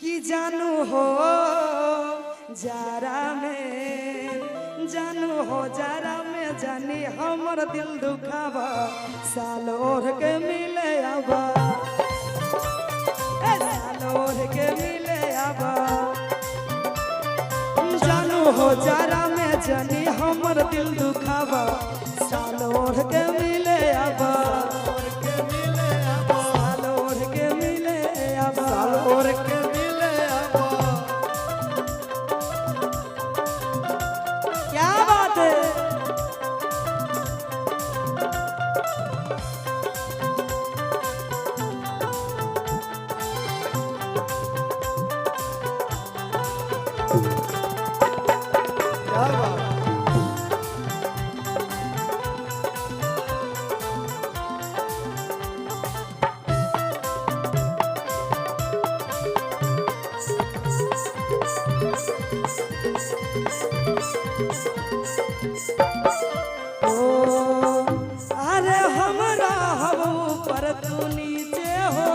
कि जानू हो जारा में, जानू हो जारा में जानी हमर दिल दुखावा साल ओढ़ के मिले आबा, साल ओढ़ के मिले आबा। जानू हो जारा में जानी हमर दिल दुखावा साल ओढ़ के मिले आबा, साल ओढ़ के मिले आबा, साल ओढ़ के मिले आबा। क्या बात है। क्या बात। अरे हमरा हम ऊपर तू नीचे हो,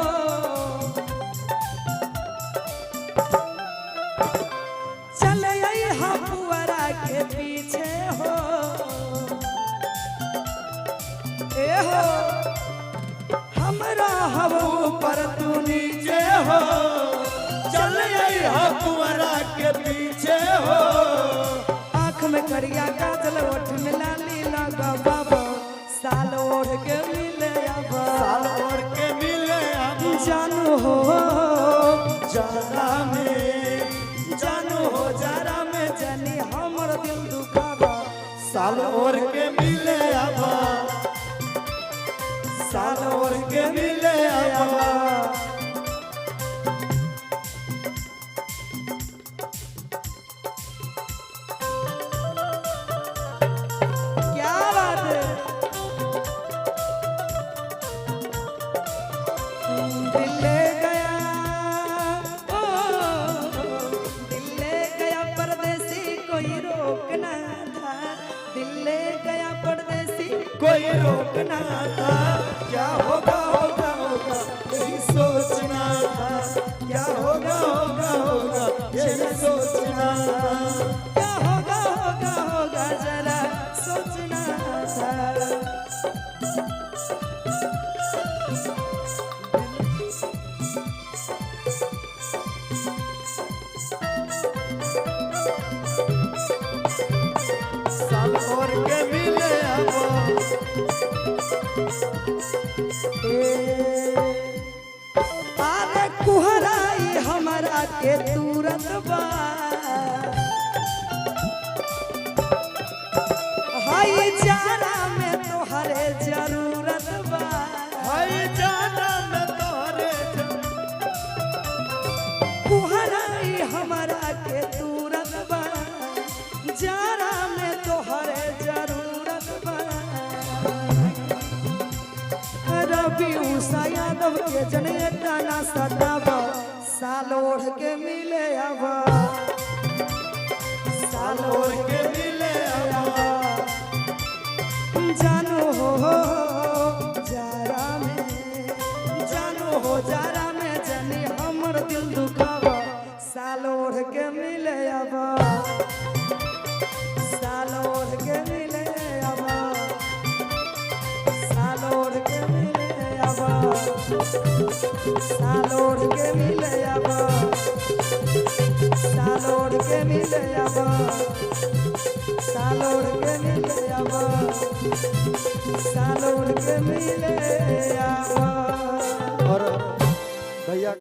चले पुअरा के पीछे हो, ए हो हमरा हम ऊपर तू नीचे हो, चले पुअरा के पीछे हो। आँख में करिया काजल ओठ में लाली लगा बाबा साल ओढ़ के मिले आबा, साल ओढ़ के मिले आबा। जानू हो जारा में, जानू हो जारा में जानी हमर दिल दुखावा साल ओढ़ के मिले आबा, साल ओढ़ के मिले आबा। कोई रोकना था क्या होगा होगा होगा यही सोचना था, क्या होगा होगा होगा यही सोचना था, क्या होगा होगा होगा जरा सोचना था। साल और के मिले आरे कुहराई हमारा के तुरंत बा, हाय जाना में तोहरे जरूरत बा, हाय जाना में तोहरे कुहराई हमारा के तुरंत बा, जाना में तोहरे जरूरत बा। रवि उषा यादव के जने गाना सतावा साल ओढ़ के मिले आबा, साल ओढ़ के मिले आबा। जानू हो जारा में, जानू हो जारा में जानी हमर दिल दुखावा साल ओढ़ के मिले आबा, साल ओढ़ के मिले आबा, साल ओढ़ के मिले आबा, साल ओढ़ के मिले आबा, साल ओढ़ के मिले आबा, साल ओढ़ के मिले आबा, साल ओढ़ के मिले आबा। और भैया